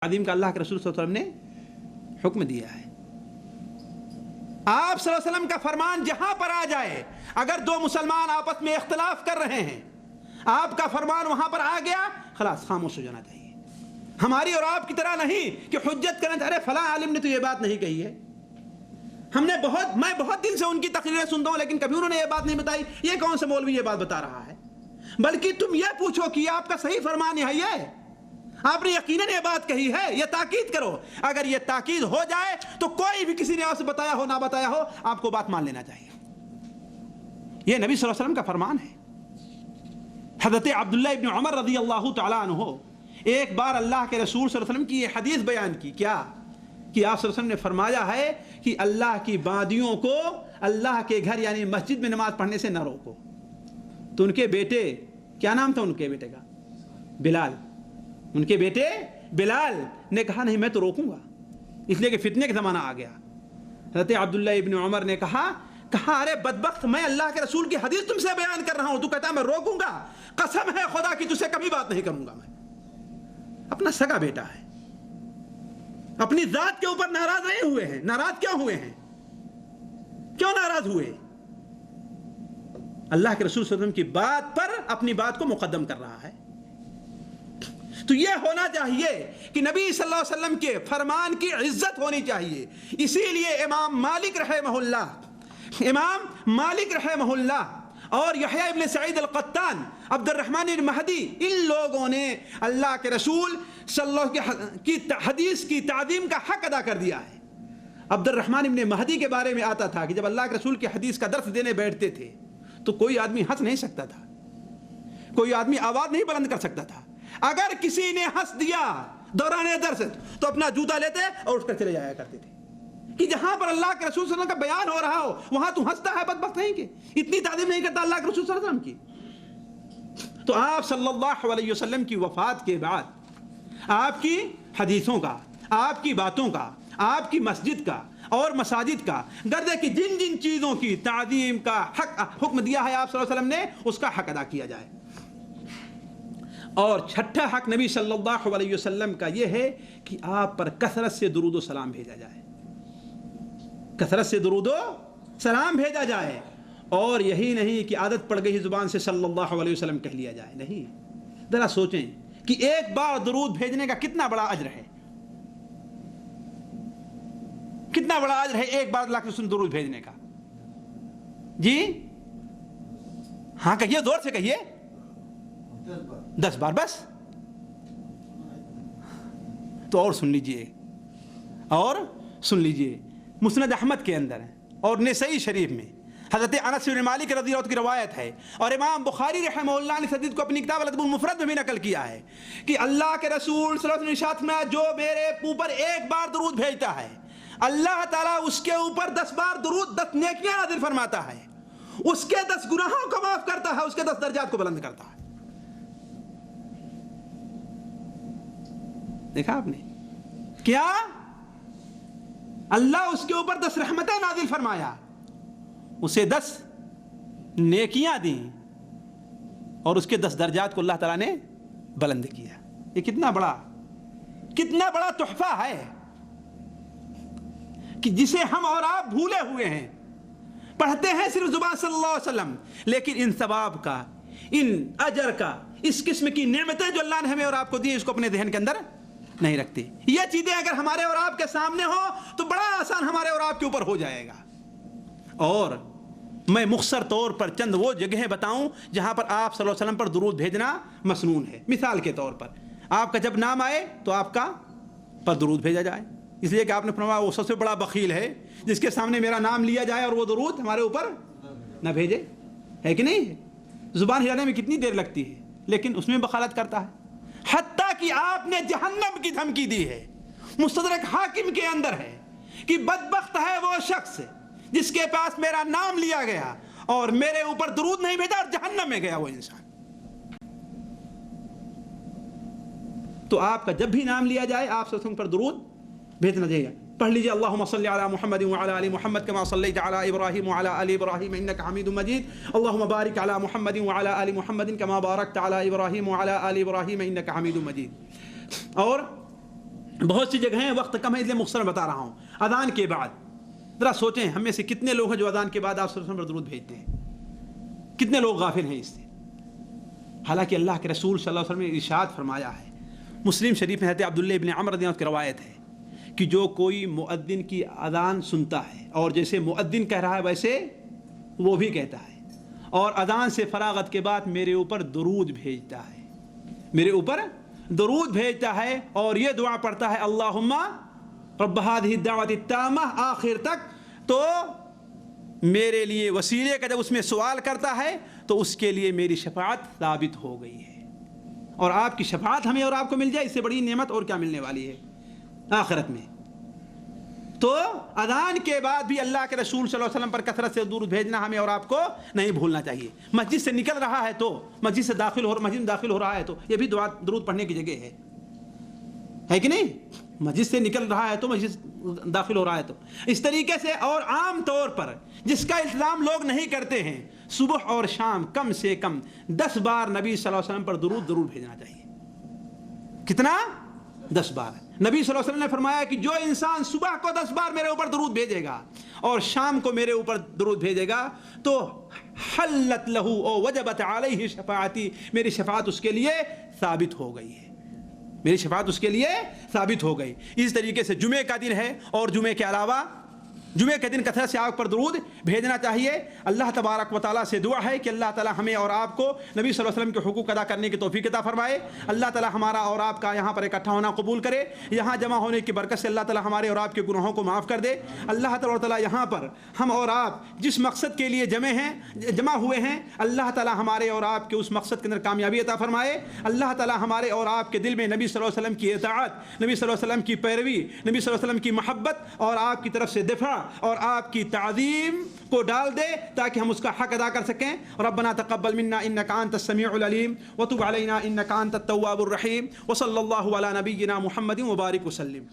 عظیم کا اللہ کے رسول صلی اللہ علیہ وسلم نے حکم دیا ہے۔ آپ صلی اللہ علیہ وسلم کا فرمان جہاں پر آ جائے، اگر دو مسلمان آپس میں اختلاف کر رہے ہیں، آپ کا فرمان وہاں پر آ گیا، خلاص خاموش ہو جانا چاہیے۔ ہماری اور آپ کی طرح نہیں کہ حجت کرنا چاہے فلاں عالم نے تو یہ بات نہیں کہی ہے، میں بہت دن سے ان کی تقریریں سنتا ہوں لیکن کبھی انہوں نے یہ بات نہیں بتائی، یہ کون سے مولوی یہ بات بتا رہا ہے؟ بلکہ تم یہ پوچھو کہ آپ کا صحیح فرمان یہی ہے، آپ نے یقیناً یہ بات کہی ہے، یہ تاکید کرو۔ اگر یہ تاکید ہو جائے تو کوئی بھی کسی نے آپ سے بتایا ہو نہ بتایا ہو، آپ کو بات مان لینا چاہیے۔ یہ نبی صلی اللہ علیہ وسلم کا فرمان ہے۔ حضرت عبداللہ ابن عمر رضی اللہ تعالیٰ عنہ ایک بار اللہ کے رسول صلی اللہ علیہ وسلم کی یہ حدیث بیان کی، کیا کہ آپ صلی اللہ علیہ وسلم نے فرمایا ہے کہ اللہ کی بادیوں کو اللہ کے گھر یعنی مسجد میں نماز پڑھنے سے نہ روکو۔ تو ان کے بیٹے، کیا نام تھا ان کے بیٹے کا؟ بلال۔ ان کے بیٹے بلال نے کہا نہیں میں تو روکوں گا، اس لیے کہ فتنے کا زمانہ آ گیا۔ حضرت عبداللہ ابن عمر نے کہا ارے بدبخت، میں اللہ کے رسول کی حدیث تم سے بیان کر رہا ہوں، تو کہتا ہے میں روکوں گا؟ قسم ہے خدا کی تجھ سے کبھی بات نہیں کروں گا میں۔ اپنا سگا بیٹا ہے، اپنی ذات کے اوپر ناراض نہیں ہوئے ہیں۔ ناراض کیوں ہوئے ہیں؟ کیوں ناراض ہوئے؟ اللہ کے رسول صلی اللہ علیہ وسلم کی بات پر اپنی بات کو مقدم کر رہا ہے۔ تو یہ ہونا چاہیے کہ نبی صلی اللہ علیہ وسلم کے فرمان کی عزت ہونی چاہیے۔ اسی لیے امام مالک رحمہ اللہ اور یحییٰ ابن سعید القطان، عبد الرحمن بن مہدی، ان لوگوں نے اللہ کے رسول صلی اللہ علیہ وسلم کی حدیث کی تعظیم کا حق ادا کر دیا ہے۔ عبد الرحمن بن مہدی کے بارے میں آتا تھا کہ جب اللہ کے رسول کی حدیث کا درس دینے بیٹھتے تھے تو کوئی آدمی ہنس نہیں سکتا تھا، کوئی آدمی آواز نہیں بلند کر سکتا تھا۔ اگر کسی نے ہنس دیا دوران درس تو اپنا جوتا لیتے اور اٹھ کر چلے جایا کرتے تھے، کہ جہاں پر اللہ کے رسول صلی اللہ علیہ وسلم کا بیان ہو رہا ہو وہاں تو ہنستا ہے، بدبخت نہیں کہ اتنی تعظیم نہیں کرتا اللہ کے رسول صلی اللہ علیہ وسلم کی۔ تو آپ صلی اللہ علیہ وسلم کی وفات کے بعد آپ کی حدیثوں کا، آپ کی باتوں کا، آپ کی مسجد کا اور مساجد کا، گردے کی جن جن چیزوں کی تعظیم کا حکم دیا ہے آپ صلی اللہ علیہ وسلم نے، اس کا حق ادا کیا جائے۔ اور چھٹا حق نبی صلی اللہ علیہ وسلم کا یہ ہے کہ آپ پر کثرت سے درود و سلام بھیجا جائے، کثرت سے درود و سلام بھیجا جائے۔ اور یہی نہیں کہ عادت پڑ گئی زبان سے صلی اللہ علیہ وسلم کہہ لیا جائے، نہیں۔ ذرا سوچیں کہ ایک بار درود بھیجنے کا کتنا بڑا اجر ہے، کتنا بڑا اجر ہے ایک بار اللہ کے رسول درود بھیجنے کا۔ جی ہاں کہیے، زور سے کہیے، 10 بار بس؟ تو اور سن لیجئے مسند احمد کے اندر اور نسائی شریف میں حضرت انس بن مالک رضی اللہ عنہ کی روایت ہے، اور امام بخاری رحمہ اللہ نے اس حدیث کو اپنی کتاب الادب المفرد میں بھی نقل کیا ہے کہ اللہ کے رسول صلی اللہ علیہ وسلم نے ارشاد فرمایا جو میرے اوپر ایک بار درود بھیجتا ہے اللہ تعالیٰ اس کے اوپر 10 بار درود 10 نیکیاں نازل فرماتا ہے، اس کے 10 گناہوں کو معاف کرتا ہے، اس کے 10 درجات کو بلند کرتا ہے۔ دیکھا آپ نے کیا؟ اللہ اس کے اوپر 10 رحمتیں نازل فرمایا، اسے 10 نیکیاں دیں اور اس کے 10 درجات کو اللہ تعالیٰ نے بلند کیا۔ یہ کتنا بڑا تحفہ ہے کہ جسے ہم اور آپ بھولے ہوئے ہیں، پڑھتے ہیں صرف زبان صلی اللہ علیہ وسلم، لیکن ان ثواب کا، ان اجر کا، اس قسم کی نعمتیں جو اللہ نے ہمیں اور آپ کو دی اس کو اپنے ذہن کے اندر نہیں رکھتے۔ یہ چیزیں اگر ہمارے اور آپ کے سامنے ہو تو بڑا آسان ہمارے اور آپ کے اوپر ہو جائے گا۔ اور میں مختصر طور پر چند وہ جگہیں بتاؤں جہاں پر آپ صلی اللہ علیہ وسلم پر درود بھیجنا مسنون ہے۔ مثال کے طور پر آپ کا جب نام آئے تو آپ کا پر درود بھیجا جائے، اس لیے کہ آپ نے فرمایا وہ سب سے بڑا بخیل ہے جس کے سامنے میرا نام لیا جائے اور وہ درود ہمارے اوپر نہ بھیجے، ہے کہ نہیں؟ زبان ہلانے میں کتنی دیر لگتی ہے لیکن اس میں بخالت کرتا ہے۔ حتیٰ کہ آپ نے جہنم کی دھمکی دی ہے، مستدرک حاکم کے اندر ہے کہ بدبخت ہے وہ شخص جس کے پاس میرا نام لیا گیا اور میرے اوپر درود نہیں بھیجا اور جہنم میں گیا وہ انسان۔ تو آپ کا جب بھی نام لیا جائے آپ صلی اللہ علیہ وسلم پر درود بھیجنا چاہیے۔ پڑھ لیجیے اللہم صلی علی محمد وعلی آل محمد کما صلیت علی ابراہیم وعلی آل ابراہیم انک حمید مجید، اللہم بارک علی محمد وعلی آل محمد کما بارکت علی ابراہیم وعلی آل ابراہیم انک حمید مجید۔ اور بہت سی جگہیں وقت کم ہے اس لیے مختصر بتا رہا ہوں. اذان کے بعد ذرا سوچیں ہم میں سے کتنے لوگ ہیں جو اذان کے بعد آپ صلی اللہ علیہ وسلم پر درود بھیجتے ہیں؟ کتنے لوگ غافل ہیں اس سے؟ حالانکہ اللہ کے رسول صلی اللہ علیہ وسلم نے ارشاد فرمایا ہے، مسلم شریف میں حضرت عبداللہ ابن عمر رضی اللہ عنہ کی روایت ہے کہ جو کوئی مؤذن کی اذان سنتا ہے اور جیسے مؤذن کہہ رہا ہے ویسے وہ بھی کہتا ہے، اور اذان سے فراغت کے بعد میرے اوپر درود بھیجتا ہے، میرے اوپر درود بھیجتا ہے اور یہ دعا پڑھتا ہے اللہم رب هذه الدعوۃ التامہ آخر تک، تو میرے لیے وسیلے کا جب اس میں سوال کرتا ہے تو اس کے لیے میری شفاعت ثابت ہو گئی ہے. اور آپ کی شفاعت ہمیں اور آپ کو مل جائے اس سے بڑی نعمت اور کیا ملنے والی ہے آخرت میں. تو اذان کے بعد بھی اللہ کے رسول صلی اللہ علیہ وسلم پر کثرت سے درود بھیجنا ہمیں اور آپ کو نہیں بھولنا چاہیے. مسجد سے نکل رہا ہے تو مسجد میں داخل ہو رہا ہے تو یہ بھی دعا درود پڑھنے کی جگہ ہے کہ نہیں؟ مسجد سے نکل رہا ہے تو مسجد داخل ہو رہا ہے تو اس طریقے سے. اور عام طور پر جس کا التزام لوگ نہیں کرتے ہیں، صبح اور شام کم سے کم 10 بار نبی صلی اللہ علیہ وسلم پر درود ضرور بھیجنا چاہیے. کتنا؟ 10 بار. نبی صلی اللہ علیہ وسلم نے فرمایا کہ جو انسان صبح کو 10 بار میرے اوپر درود بھیجے گا اور شام کو میرے اوپر درود بھیجے گا تو حلت لہو او وجبت علیہ شفاعتی، میری شفاعت اس کے لیے ثابت ہو گئی ہے، میری شفاعت اس کے لیے ثابت ہو گئی. اس طریقے سے جمعے کا دن ہے اور جمعے کے علاوہ جمعے کے دن کثرت سے آپ پر درود بھیجنا چاہیے. اللہ تبارک و تعالیٰ سے دعا ہے کہ اللہ تعالیٰ ہمیں اور آپ کو نبی صلی اللہ علیہ وسلم کے حقوق ادا کرنے کی توفیق عطا فرمائے. اللہ تعالیٰ ہمارا اور آپ کا یہاں پر اکٹھا ہونا قبول کرے. یہاں جمع ہونے کی برکت سے اللہ تعالیٰ ہمارے اور آپ کے گناہوں کو معاف کر دے. اللہ تعالیٰ یہاں پر ہم اور آپ جس مقصد کے لیے جمع ہوئے ہیں، اللہ تعالیٰ ہمارے اور آپ کے اس مقصد کے اندر کامیابی عطا فرمائے. اللہ تعالیٰ ہمارے اور آپ کے دل میں نبی صلی اللہ علیہ وسلم کی اطاعت، نبی صلی اللہ علیہ وسلم کی پیروی، نبی صلی اللہ علیہ وسلم کی محبت اور آپ کی طرف سے دفاع اور آپ کی تعظیم کو ڈال دے تاکہ ہم اس کا حق ادا کر سکیں. ربنا تقبل منا انك انت السميع العليم وتب علينا انك انت التواب الرحيم وصلى الله على نبينا محمد وبارك وسلم.